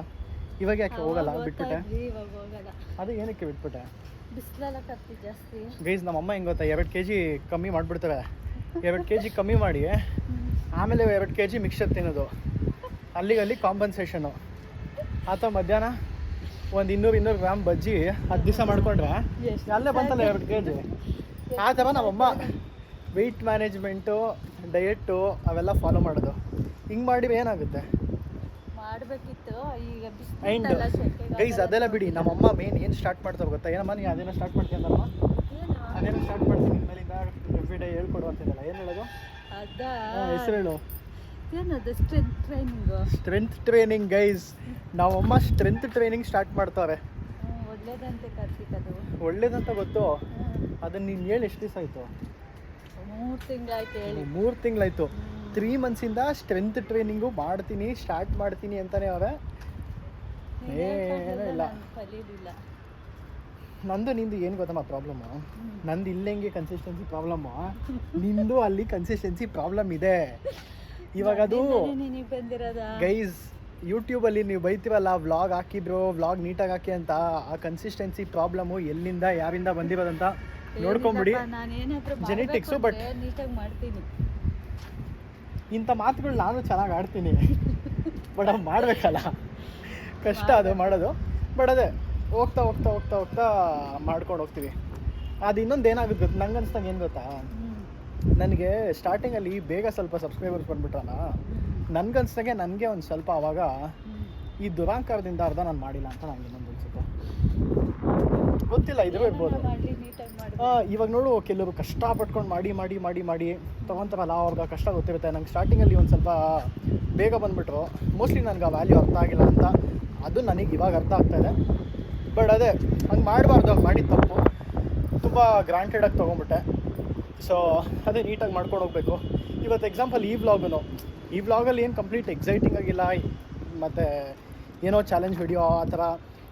ಇವಾಗ ಯಾಕೆ ಹೋಗಲ್ಲ? ಬಿಟ್ಬಿಟ್ಟೆ. ಅದು ಏನಕ್ಕೆ ಬಿಟ್ಬಿಟ್ಟೆ? ಬಿಸಿಲೆಲ್ಲ ಕತ್ತಿ ಜಾಸ್ತಿ ಗೈಸ್. ನಮ್ಮಮ್ಮ ಹೆಂಗೆ ಗೊತ್ತಾ, 2 kg ಕಮ್ಮಿ ಮಾಡಿಬಿಡ್ತಾರೆ. 2 kg ಕಮ್ಮಿ ಮಾಡಿ ಆಮೇಲೆ 2 kg ಮಿಕ್ಸ್ಚರ್ ತಿನ್ನೋದು. ಅಲ್ಲಿ ಕಾಂಪನ್ಸೇಷನು. ಅಥವಾ ಮಧ್ಯಾಹ್ನ ಒಂದು 200 ಗ್ರಾಮ್ ಬಜ್ಜಿ 10 ದಿವಸ ಮಾಡ್ಕೊಂಡ್ರೆ ಎಷ್ಟು ಅಲ್ಲೇ ಬಂತಲ್ಲ 2 kg. ಆ ಥರ ನಮ್ಮಮ್ಮ ವೆಯ್ಟ್ ಮ್ಯಾನೇಜ್ಮೆಂಟು ಡಯೆಟ್ಟು ಅವೆಲ್ಲ ಫಾಲೋ ಮಾಡೋದು. ಹಿಂಗೆ ಮಾಡಿದ್ರೆ ಏನಾಗುತ್ತೆ? ಮಾಡಬೇಕಿತ್ತು ಈಗ ಆ್ಯಂಡ್ ಬಿಸಿಲು ಶೆಕೆಗೆ ಗೈಸ್ ಅದೆಲ್ಲ ಬಿಡಿ, ನಮ್ಮಮ್ಮ ಮೇನ್ ಏನು ಸ್ಟಾರ್ಟ್ ಮಾಡ್ತಾರೆ ಗೊತ್ತಾ? ಏನಮ್ಮ ನೀ ಅದೇನೋ ಸ್ಟಾರ್ಟ್ ಮಾಡ್ತೀಯಲ್ಲಮ್ಮ, ಅದೇನೋ ಸ್ಟಾರ್ಟ್ ಮಾಡ್ತೀನಿ ಮೇಲಿಂದ ಎವ್ರಿ ಡೇ ಹೇಳ್ಕೊಡು ಅಂತಿದ್ದಲ್ಲ, ಏನು ಹೇಳೋದು? ಅದ ಹೆಸರು ಹೇಳು. ಏನದು strength training. Strength training guys. ನಮ್ಮಮ್ಮ ಸ್ಟ್ರೆಂತ್ ಟ್ರೈನಿಂಗ್ ಸ್ಟಾರ್ಟ್ ಮಾಡ್ತಾರೆ. ಒಳ್ಳೇದಂತೆ ಕಾರ್ತಿಕ್ ಅದು. ಒಳ್ಳೇದಂತ ಗೊತ್ತು, ಅದನ್ನ ನೀನು ಹೇಳಿ ಎಷ್ಟು ದಿವಸ ಆಯಿತು? 3 ತಿಂಗಳಾಯ್ತು ಹೇಳಿ. 3 ತಿಂಗಳಾಯಿತು. 3 ಮಂತ್ಸಿಂದ ಸ್ಟ್ರೆಂತ್ ಟ್ರೈನಿಂಗು ಮಾಡ್ತೀನಿ ಸ್ಟಾರ್ಟ್ ಮಾಡ್ತೀನಿ ಅಂತಾನೆ ಅವರೇ. ಏನೂ ಇಲ್ಲ. ಕಲೀಲಿಲ್ಲ. ನಂದು ನಿಂದು ಏನು ಗೊತ್ತಮ್ಮ ಪ್ರಾಬ್ಲಮ್ಮು? ನಂದು ಇಲ್ಲೆಂಗೆ ಕನ್ಸಿಸ್ಟೆನ್ಸಿ ಪ್ರಾಬ್ಲಮ್ಮು, ನಿಂದು ಅಲ್ಲಿ ಕನ್ಸಿಸ್ಟೆನ್ಸಿ ಪ್ರಾಬ್ಲಮ್ ಇದೆ. ಇವಾಗ ಅದು ನಿನಗೆ ಬಂದಿರೋದ ಗೈಸ್, ಯೂಟ್ಯೂಬಲ್ಲಿ ನೀವು ಬೈತೀವಲ್ಲ ವ್ಲಾಗ್ ಹಾಕಿದ್ರು, ವ್ಲಾಗ್ ನೀಟಾಗಿ ಹಾಕಿ ಅಂತ, ಆ ಕನ್ಸಿಸ್ಟೆನ್ಸಿ ಪ್ರಾಬ್ಲಮ್ಮು ಎಲ್ಲಿಂದ ಯಾರಿಂದ ಬಂದಿರೋದಂತ ನೋಡ್ಕೊಂಬಿಡಿ. ಜೆನೆಟಿಕ್ಸು. ಬಟ್ ನೀಟಾಗಿ ಮಾಡ್ತೀನಿ. ಇಂಥ ಮಾತುಗಳು ನಾನು ಚೆನ್ನಾಗಿ ಆಡ್ತೀನಿ, ಬಟ್ ಅದು ಮಾಡಬೇಕಲ್ಲ, ಕಷ್ಟ ಅದು ಮಾಡೋದು. ಬಟ್ ಅದೇ ಹೋಗ್ತಾ ಹೋಗ್ತಾ ಹೋಗ್ತಾ ಹೋಗ್ತಾ ಮಾಡ್ಕೊಂಡು ಹೋಗ್ತೀವಿ. ಅದು ಇನ್ನೊಂದು ಏನಾಗುತ್ತೆ ಗೊತ್ತು ನಂಗೆ ಅನ್ಸ್ದಂಗೆ, ಏನು ಗೊತ್ತಾ? ನನಗೆ ಸ್ಟಾರ್ಟಿಂಗಲ್ಲಿ ಬೇಗ ಸ್ವಲ್ಪ ಸಬ್ಸ್ಕ್ರೈಬರ್ಸ್ ಬಂದುಬಿಟ್ರಲ್ಲ, ನನಗನ್ಸ್ದಂಗೆ ನನಗೆ ಒಂದು ಸ್ವಲ್ಪ ಆವಾಗ ಈ ದುರಾಂಕಾರದಿಂದ ಅರ್ಧ ನಾನು ಮಾಡಿಲ್ಲ ಅಂತ ನನಗೆ ಇನ್ನೊಂದು ಅನ್ಸುತ್ತೆ. ಗೊತ್ತಿಲ್ಲ, ಇದ್ರೂ ಇರ್ಬೋದು. ಇವಾಗ ನೋಡು, ಕೆಲವರು ಕಷ್ಟಪಟ್ಕೊಂಡು ಮಾಡಿ ಮಾಡಿ ಮಾಡಿ ಮಾಡಿ ತೊಗೊತಾರಲ್ಲ, ಅವ್ರಿಗೆ ಕಷ್ಟ ಗೊತ್ತಿರುತ್ತೆ. ನಂಗೆ ಸ್ಟಾರ್ಟಿಂಗಲ್ಲಿ ಒಂದು ಸ್ವಲ್ಪ ಬೇಗ ಬಂದುಬಿಟ್ರು, ಮೋಸ್ಟ್ಲಿ ನನಗೆ ಆ ವ್ಯಾಲ್ಯೂ ಅರ್ಥ ಆಗಿಲ್ಲ ಅಂತ. ಅದು ನನಗೆ ಇವಾಗ ಅರ್ಥ ಆಗ್ತಾಯಿದೆ. ಬಟ್ ಅದೇ ಹಂಗೆ ಮಾಡಬಾರ್ದು, ಹಂಗೆ ಮಾಡಿದ ತಪ್ಪು ತುಂಬ ಗ್ರಾಂಟೆಡಾಗಿ ತೊಗೊಂಬಿಟ್ಟೆ. ಸೊ ಅದೇ ನೀಟಾಗಿ ಮಾಡ್ಕೊಂಡು ಹೋಗಬೇಕು. ಇವತ್ತು ಎಕ್ಸಾಂಪಲ್ ಈ ವ್ಲಾಗಲ್ಲಿ ಏನು ಕಂಪ್ಲೀಟ್ ಎಕ್ಸೈಟಿಂಗ್ ಆಗಿಲ್ಲ, ಮತ್ತು ಏನೋ ಚಾಲೆಂಜ್ ವಿಡಿಯೋ ಆ ಥರ,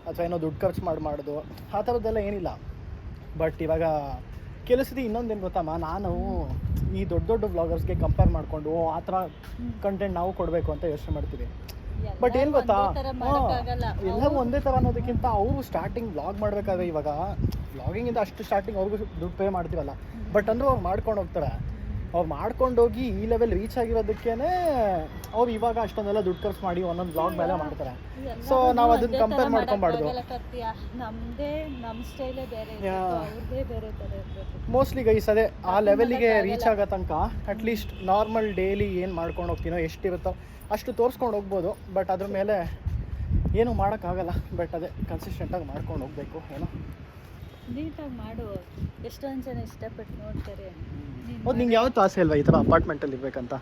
ಅಥವಾ ಏನೋ ದುಡ್ಡು ಖರ್ಚು ಮಾಡೋದು ಆ ಥರದ್ದೆಲ್ಲ ಏನಿಲ್ಲ. ಬಟ್ ಇವಾಗ ಕೆಲಸದ ಇನ್ನೊಂದೇನು ಗೊತ್ತಮ್ಮ, ನಾನು ಈ ದೊಡ್ಡ ದೊಡ್ಡ ವ್ಲಾಗರ್ಸ್ಗೆ ಕಂಪೇರ್ ಮಾಡಿಕೊಂಡು ಆ ಥರ ಕಂಟೆಂಟ್ ನಾವು ಕೊಡಬೇಕು ಅಂತ ಯೋಚನೆ ಮಾಡ್ತೀವಿ. ಬಟ್ ಏನು ಗೊತ್ತಾ, ಎಲ್ಲರೂ ಒಂದೇ ಥರ ಅನ್ನೋದಕ್ಕಿಂತ ಅವರು ಸ್ಟಾರ್ಟಿಂಗ್ ವ್ಲಾಗ್ ಮಾಡಬೇಕಾದ್ರೆ, ಇವಾಗ ವ್ಲಾಗಿಂಗಿಂದ ಅಷ್ಟು ಸ್ಟಾರ್ಟಿಂಗ್ ಅವ್ರಿಗೂ ದುಡ್ಡು ಪೇ ಮಾಡ್ತೀವಲ್ಲ, ಬಟ್ ಅಂದರೂ ಅವ್ರು ಮಾಡ್ಕೊಂಡು ಹೋಗ್ತಾರೆ. ಅವ್ರು ಮಾಡ್ಕೊಂಡೋಗಿ ಈ ಲೆವೆಲ್ ರೀಚ್ ಆಗಿರೋದಕ್ಕೇ ಅವ್ರು ಇವಾಗ ಅಷ್ಟೊಂದೆಲ್ಲ ದುಡ್ಡು ಖರ್ಚು ಮಾಡಿ ಒಂದೊಂದು ವ್ಲಾಗ್ ಮೇಲೆ ಮಾಡ್ತಾರೆ. ಸೊ ನಾವು ಅದನ್ನ ಕಂಪೇರ್ ಮಾಡ್ಕೊಬಾರ್ದು. ಮೋಸ್ಟ್ಲಿ ಗೈಸ್ ಅದೇ ಆ ಲೆವೆಲಿಗೆ ರೀಚ್ ಆಗೋ ತನಕ ಅಟ್ಲೀಸ್ಟ್ ನಾರ್ಮಲ್ ಡೈಲಿ ಏನು ಮಾಡ್ಕೊಂಡು ಹೋಗ್ತೀನೋ, ಎಷ್ಟಿರುತ್ತೋ ಅಷ್ಟು ತೋರಿಸ್ಕೊಂಡು ಹೋಗ್ಬೋದು. ಬಟ್ ಅದ್ರ ಮೇಲೆ ಏನೂ ಮಾಡೋಕ್ಕಾಗಲ್ಲ. ಬಟ್ ಅದೇ ಕನ್ಸಿಸ್ಟೆಂಟಾಗಿ ಮಾಡ್ಕೊಂಡು ಹೋಗಬೇಕು. ಏನೋ ನೀಟಾಗಿ ಮಾಡು. ಎಷ್ಟೊಂದು ಜನ ಇಷ್ಟಪಟ್ಟು ನೋಡ್ತಾರೆ. ಹೌದು, ನಿಂಗೆ ಯಾವತ್ತೂ ಆಸೆ ಅಲ್ವಾ ಈ ಥರ ಅಪಾರ್ಟ್ಮೆಂಟಲ್ಲಿ ಇರಬೇಕಂತ?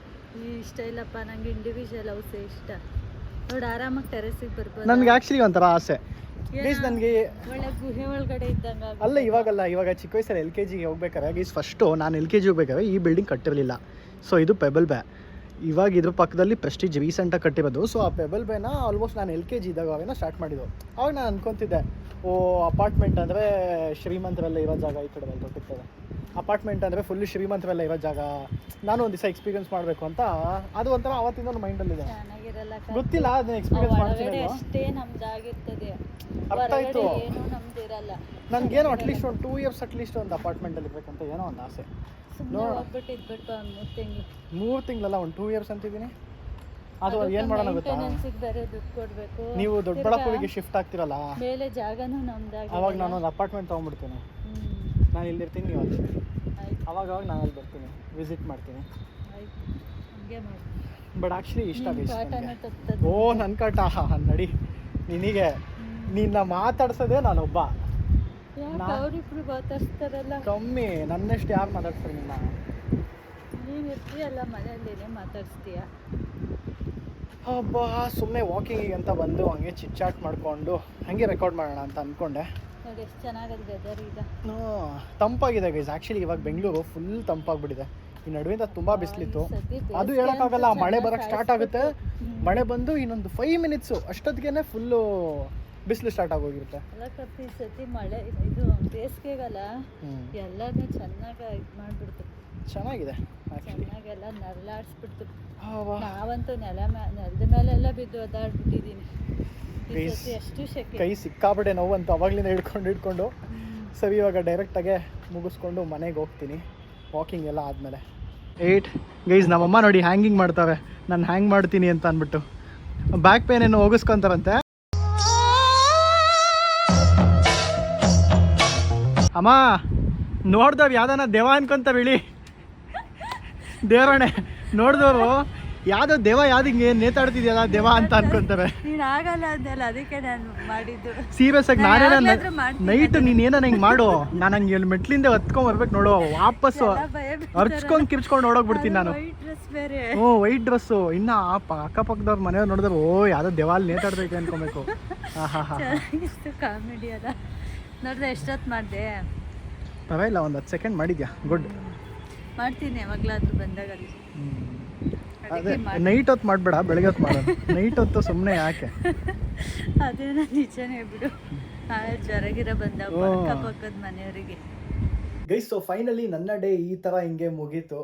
ಇಷ್ಟ ಇಲ್ಲಪ್ಪ, ನಂಗೆ ಇಂಡಿವಿಜುವಲ್ ಹೌಸೇ ಇಷ್ಟ. ನೋಡಿ, ಆರಾಮಾಗಿ ಟೆರೆಸಿಗೆ ಬರ್ಬೋದು. ನನಗೆ ಆ್ಯಕ್ಚುಲಿ ಒಂಥರ ಆಸೆ ಗೈಸ್, ನನಗೆ ಒಳ್ಳೆ ಗುಹೆ ಒಳಗಡೆ ಇದ್ದಂಗೆ. ಅಲ್ಲ ಇವಾಗ ಚಿಕ್ಕ ವಯಸ್ಸಲ್ಲಿ LKG ಹೋಗ್ಬೇಕಾದ್ರೆ ಗೈಸ್, ಫಸ್ಟು ನಾನು LKG ಹೋಗ್ಬೇಕಾದ್ರೆ ಈ ಬಿಲ್ಡಿಂಗ್ ಕಟ್ಟಿರಲಿಲ್ಲ. ಸೊ ಇದು ಪೆಬಲ್ ಬೇ. ಇವಾಗ ಇದ್ರ ಪಕ್ಕದಲ್ಲಿ ಪ್ರೆಸ್ಟೀಜ್ ರೀಸೆಂಟಾಗಿ ಕಟ್ಟಿರೋದು. ಸೊ ಆ ಪೆಬಲ್ ಬೇನ ಆಲ್ಮೋಸ್ಟ್ ನಾನು LKG ಇದ್ದಾಗ ಅವೇನೋ ಸ್ಟಾರ್ಟ್ ಮಾಡಿದ್ದು. ಅವಾಗ ನಾನು ಅನ್ಕೊತಿದ್ದೆ, ಅಪಾರ್ಟ್ಮೆಂಟ್ ಅಂದರೆ ಶ್ರೀಮಂತರೆಲ್ಲ ಇರೋ ಜಾಗ, ಈ ಕಡೆ ತೊಟ್ಟಿರ್ತದೆ. ಅಪಾರ್ಟ್ಮೆಂಟ್ ಅಂದರೆ ಫುಲ್ ಶ್ರೀಮಂತರೆಲ್ಲ ಇರೋ ಜಾಗ, ನಾನು ಒಂದು ದಿವಸ ಎಕ್ಸ್ಪೀರಿಯನ್ಸ್ ಮಾಡಬೇಕು ಅಂತ. ಅದು ಒಂಥರ ಆವತ್ತಿಂದ ಮೈಂಡಲ್ಲಿದೆ. ಗೊತ್ತಿಲ್ಲ, ಅದನ್ನ ಎಕ್ಸ್ಪೀರಿಯನ್ಸ್ ಮಾಡ್ತೀನಿ. ಅಷ್ಟೇ ನಮ್ದಾಗಿರ್ತದೆ, ಅರ್ಥ ಆಯಿತು. ಏನು ನಮ್ದಿರಲ್ಲ. ನನಗೇನೋ ಅಟ್ಲೀಸ್ಟ್ ಒಂದು 2 ಇಯರ್ಸ್ ಅಟ್ಲೀಸ್ಟ್ ಒಂದು ಅಪಾರ್ಟ್ಮೆಂಟಲ್ಲಿ ಇರಬೇಕಂತ ಏನೋ ಒಂದು ಆಸೆ. ಹೋಗ್ಬಿಟ್ಟು ಇದ್ಬಿಟ್ಟು 3 ತಿಂಗಳು. 3 ತಿಂಗಳಲ್ಲ, ಒಂದು 2 ಇಯರ್ಸ್ ಅಂತಿದ್ದೀನಿ. ಅದು ಏನು ಮಾಡೋಣ ಗೊತ್ತಾ, ಬೇರೆ ದುಡ್ಡು ಕೊಡಬೇಕು. ನೀವು ದೊಡ್ಡಬಳ್ಳಾಪುರಿಗೆ ಶಿಫ್ಟ್ ಆಗ್ತಿರಲ್ಲ, ಮೇಲೆ ಜಾಗನೂ ನಮ್ದಾಗಿ. ಅವಾಗ ನಾನು ಒಂದು ಅಪಾರ್ಟ್ಮೆಂಟ್ ತೊಗೊಂಡ್ಬಿಡ್ತೀನಿ. ನಾನು ಇಲ್ಲಿರ್ತೀನಿ, ನೀವು ಅಲ್ಲಿ. ಅವಾಗ ನಾನು ಅಲ್ಲಿ ಬರ್ತೀನಿ, ವಿಸಿಟ್ ಮಾಡ್ತೀನಿ. ಬಟ್ ಆ್ಯಕ್ಚುಲಿ ಇಷ್ಟ ಆಗುತ್ತೆ. ಓ ನನ್ನ ಕಾಟ ನಡಿ, ನಿನಗೆ ನಿನ್ನ ಮಾತಾಡ್ಸೋದೇ ನಾನೊಬ್ಬ. ಅವರಿಬ್ರು ಮಾತಾಡ್ಸ್ತಾರಲ್ಲ ಕಮ್ಮಿ, ನನ್ನಷ್ಟು ಯಾರು ಮಾತಾಡ್ತಾರೆ ನಿನ್ನ? ನೀನು ಇರ್ತೀಯಲ್ಲ ಮನೆಯಲ್ಲೇನೆ ಮಾತಾಡ್ಸ್ತೀಯ. ಹಬ್ಬ, ಸುಮ್ಮನೆ ವಾಕಿಂಗಿಗೆ ಅಂತ ಬಂದು ಹಂಗೆ ಚಿಟ್ಚಾಟ್ ಮಾಡಿಕೊಂಡು ಹಾಗೆ ರೆಕಾರ್ಡ್ ಮಾಡೋಣ ಅಂತ ಅಂದ್ಕೊಂಡೆ. ನೋಡಿ ಎಷ್ಟು ಚೆನ್ನಾಗಿದೆ ವೆದರ್ ಈಗ. ತಂಪಾಗಿದೆ ಗೈಸ್. ಆ್ಯಕ್ಚುಲಿ ಇವಾಗ ಬೆಂಗಳೂರು ಫುಲ್ ತಂಪಾಗ್ಬಿಟ್ಟಿದೆ. ಈ ನಡುವಿಂದ ತುಂಬ ಬಿಸಿಲಿತ್ತು. ಅದು ಹೇಳೋಕ್ಕಾಗಲ್ಲ, ಮಳೆ ಬರೋಕ್ಕೆ ಸ್ಟಾರ್ಟ್ ಆಗುತ್ತೆ. ಮಳೆ ಬಂದು ಇನ್ನೊಂದು 5 ಮಿನಿಟ್ಸು ಅಷ್ಟೊತ್ತಿಗೆ ಫುಲ್ಲು ಬಿಸಿಲು ಸ್ಟಾರ್ಟ್ ಆಗೋಗಿರುತ್ತೆ. ಎಲ್ಲ ಕಪ್ಪಿ ಸತಿ ಮಳೆ ಇದು ಬೇಸಿಗೆಗಲ್ಲ ಎಲ್ಲನೂ ಚೆನ್ನಾಗಿ ಇದು ಮಾಡಿಬಿಡ್ತು. ಚೆನ್ನಾಗಿದೆ ಚೆನ್ನಾಗೆಲ್ಲ ನರಳಾಡಿಸ್ಬಿಡ್ತು. ನಾವಂತೂ ನೆಲದ ಮೇಲೆಲ್ಲ ಬಿದ್ದು ಒದ್ದಾಡ್ಬಿಟ್ಟಿದ್ದೀನಿ. ಎಷ್ಟು ಶೆಕೆ, ಕೈ ಸಿಕ್ಕಾಬಿಟ್ಟೆ ನೋವು ಅಂತ ಅವಾಗಲಿಂದ ಹಿಡ್ಕೊಂಡು ಸರಿ ಇವಾಗ ಡೈರೆಕ್ಟಾಗೆ ಮುಗಿಸ್ಕೊಂಡು ಮನೆಗೆ ಹೋಗ್ತೀನಿ, ವಾಕಿಂಗ್ ಎಲ್ಲ ಆದಮೇಲೆ. 8 ಗೈಸ್, ನಮ್ಮಮ್ಮ ನೋಡಿ ಹ್ಯಾಂಗಿಂಗ್ ಮಾಡ್ತಾರೆ, ನಾನು ಹ್ಯಾಂಗ್ ಮಾಡ್ತೀನಿ ಅಂತ ಅಂದ್ಬಿಟ್ಟು. ಬ್ಯಾಕ್ ಪೇನ್ ಏನು ಹೋಗಿಸ್ಕೊಂತಾರಂತೆ. ಅಮ್ಮ ನೋಡ್ದವ್ರು ಯಾವ್ದಾನ ದೇವ ಅನ್ಕೊಂತ ಬಿಳಿ ದೇವರಣೆ ನೋಡ್ದವ್ರು ಯಾವ್ದೋ ದೇವ ಯಾವ್ದು ಹಿಂಗೆ ನೇತಾಡ್ತಿದ್ಯಲ್ಲ ದೇವ ಅಂತ ಅನ್ಕೊಂತಾರೆ. ನೀನು ಆಗಲ್ಲ ಅಂದಲ್ಲ, ಅದಕ್ಕೆ ನಾನು ಮಾಡಿದ್ದು. ಸೀರಿಯಸ್ ಆಗಿ ನಾನೇನ ಯಾವಾಗ್ಲಾದ್ರೂ ಮಾಡ್ತೀನಿ ನೈಟ್ ನೀನ್ ಏನಾನ ಹಿಂಗೆ ಮಾಡು, ನಾನು ಹಂಗೆ ಮೆಟ್ಲಿಂದ ಹತ್ಕೊಂಡ್ ಬರ್ಬೇಕು ನೋಡು, ವಾಪಸ್ಸು ಭಯ ಅರ್ಚ್ಕೊಂಡ್ ಕಿರ್ಚ್ಕೊಂಡು ಓಡೋಗ್ಬಿಡ್ತೀನಿ ನಾನು. ವೈಟ್ ಡ್ರೆಸ್ ಬೇರೆ. ಹ್ಞೂ ವೈಟ್ ಡ್ರೆಸ್ಸು. ಇನ್ನ ಅಕ್ಕಪಕ್ಕದವ್ರ ಮನೆಯವ್ರು ನೋಡಿದ್ರೆ ಓ ಯಾವ್ದೋ ದೇವಾಲ್ ನೇತಾಡ್ತೈತೆ ಅನ್ಕೊಬೇಕು. ಹಾ ಹಾ ಹಾ ಚೆನ್ನಾಗಿತ್ತು ಕಾಮಿಡಿ ಅಲ್ಲ. ನೋಡಿದ್ರೆ ಎಷ್ಟೊತ್ತು ಮಾಡಿದೆ? ಪರವಾಗಿಲ್ಲ, ಒಂದು 10 ಸೆಕೆಂಡ್ ಮಾಡಿದ್ಯಾ, ಗುಡ್. ಮಾಡ್ತೀನಿ ಯಾವಾಗ್ಲಾದ್ರೂ ಬಂದಾಗ. ಅದೇ ನೈಟ್ ಹೊತ್ತು ಮಾಡಬೇಡ, ಬೆಳಗ್ಗೆ ಹೊತ್ತು ಮಾಡೋಣ. ನೈಟ್ ಹೊತ್ತು ಸುಮ್ಮನೆ ಯಾಕೆ? ಅದೇನ ನಿಜನೇ ಬಿಡು. ನಾಳೆ ಜ್ವರಗಿರ ಬಂದಾಗ ಅಕ್ಕಪಕ್ಕದ ಮನೆಯವರಿಗೆ. ಗೈಸ್, ಸೊ ಫೈನಲಿ ನನ್ನ ಡೇ ಈ ಥರ ಹಿಂಗೆ ಮುಗೀತು.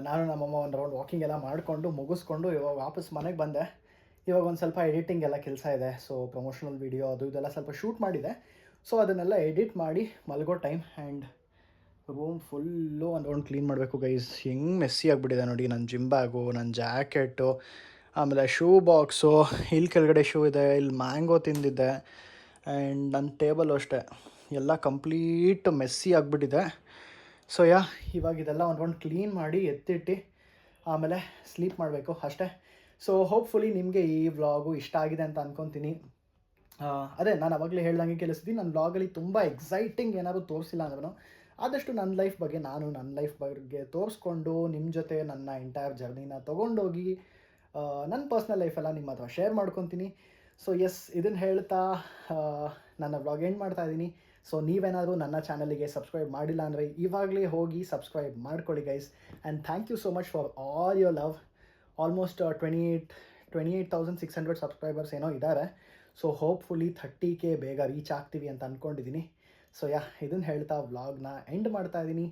ನಾನು ನಮ್ಮಮ್ಮ ಒಂದು ರೌಂಡ್ ವಾಕಿಂಗ್ ಎಲ್ಲ ಮಾಡಿಕೊಂಡು ಮುಗಿಸ್ಕೊಂಡು ಇವಾಗ ವಾಪಸ್ ಮನೆಗೆ ಬಂದೆ. ಇವಾಗ ಒಂದು ಸ್ವಲ್ಪ ಎಡಿಟಿಂಗ್ ಎಲ್ಲ ಕೆಲಸ ಇದೆ. ಸೊ ಪ್ರಮೋಷನಲ್ ವೀಡಿಯೋ ಅದು ಇದೆಲ್ಲ ಸ್ವಲ್ಪ ಶೂಟ್ ಮಾಡಿದೆ. ಸೊ ಅದನ್ನೆಲ್ಲ ಎಡಿಟ್ ಮಾಡಿ ಮಲಗೋ ಟೈಮ್. ಆ್ಯಂಡ್ ರೂಮ್ ಫುಲ್ಲು ಒಂದು ರೌಂಡ್ ಕ್ಲೀನ್ ಮಾಡಬೇಕು ಗೈಸ್. ಹೆಂಗೆ ಮೆಸ್ಸಿ ಆಗಿಬಿಟ್ಟಿದೆ ನೋಡಿ. ನನ್ನ ಜಿಮ್ ಬ್ಯಾಗು, ನನ್ನ ಜಾಕೆಟು, ಆಮೇಲೆ ಶೂ ಬಾಕ್ಸು, ಇಲ್ಲಿ ಕೆಳಗಡೆ ಶೂ ಇದೆ, ಇಲ್ಲಿ ಮ್ಯಾಂಗೋ ತಿಂದಿದ್ದೆ. ಆ್ಯಂಡ್ ನನ್ನ ಟೇಬಲು ಅಷ್ಟೇ ಎಲ್ಲ ಕಂಪ್ಲೀಟ್ ಮೆಸ್ಸಿ ಆಗಿಬಿಟ್ಟಿದೆ. ಸೊ ಇವಾಗ ಇದೆಲ್ಲ ಒಂದು ರೌಂಡ್ ಕ್ಲೀನ್ ಮಾಡಿ ಎತ್ತಿಟ್ಟು ಆಮೇಲೆ ಸ್ಲೀಪ್ ಮಾಡಬೇಕು ಅಷ್ಟೇ. ಸೊ ಹೋಪ್ಫುಲಿ ನಿಮಗೆ ಈ ವ್ಲಾಗು ಇಷ್ಟ ಆಗಿದೆ ಅಂತ ಅಂದ್ಕೊತೀನಿ. ಅದೇ ನಾನು ಅವಾಗಲೇ ಹೇಳ್ದಂಗೆ ಕೆಲಸ್ತೀನಿ, ನನ್ನ ವ್ಲಾಗಲ್ಲಿ ತುಂಬ ಎಕ್ಸೈಟಿಂಗ್ ಏನಾದರೂ ತೋರಿಸಿಲ್ಲ ಅಂದ್ರೂ ಆದಷ್ಟು ನನ್ನ ಲೈಫ್ ಬಗ್ಗೆ ನನ್ನ ಲೈಫ್ ಬಗ್ಗೆ ತೋರಿಸ್ಕೊಂಡು ನಿಮ್ಮ ಜೊತೆ ನನ್ನ ಎಂಟೈರ್ ಜರ್ನಿನ ತೊಗೊಂಡೋಗಿ ನನ್ನ ಪರ್ಸ್ನಲ್ ಲೈಫೆಲ್ಲ ನಿಮ್ಮ ಹತ್ರ ಶೇರ್ ಮಾಡ್ಕೊತೀನಿ. ಸೊ ಇದನ್ನು ಹೇಳ್ತಾ ನನ್ನ ವ್ಲಾಗ್ ಎಂಡ್ ಮಾಡ್ತಾಯಿದ್ದೀನಿ. ಸೊ ನೀವೇನಾದರೂ ನನ್ನ ಚಾನಲಿಗೆ ಸಬ್ಸ್ಕ್ರೈಬ್ ಮಾಡಿಲ್ಲ ಅಂದರೆ ಇವಾಗಲೇ ಹೋಗಿ ಸಬ್ಸ್ಕ್ರೈಬ್ ಮಾಡ್ಕೊಳ್ಳಿ guys. And thank you so much for all your love. Almost 28,600 subscribers ಏನೋ ಇದ್ದಾರೆ. ಸೊ ಹೋಪ್ಫುಲಿ 30K ಬೇಗ ರೀಚ್ ಆಗ್ತೀವಿ ಅಂತ ಅಂದ್ಕೊಂಡಿದ್ದೀನಿ. ಸೊ ಇದನ್ನು ಹೇಳ್ತಾ ವ್ಲಾಗ್ನ ಎಂಡ್ ಮಾಡ್ತಾ ಇದ್ದೀನಿ.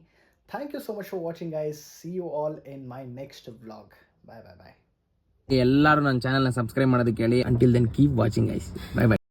Thank you so much for watching guys. See you all in my next vlog. Bye bye bye. ಎಲ್ಲರೂ ನನ್ನ ಚಾನಲ್ನ ಸಬ್ಸ್ಕ್ರೈಬ್ ಮಾಡೋದಕ್ಕೆ ಹೇಳಿ. Until then keep watching guys. Bye by.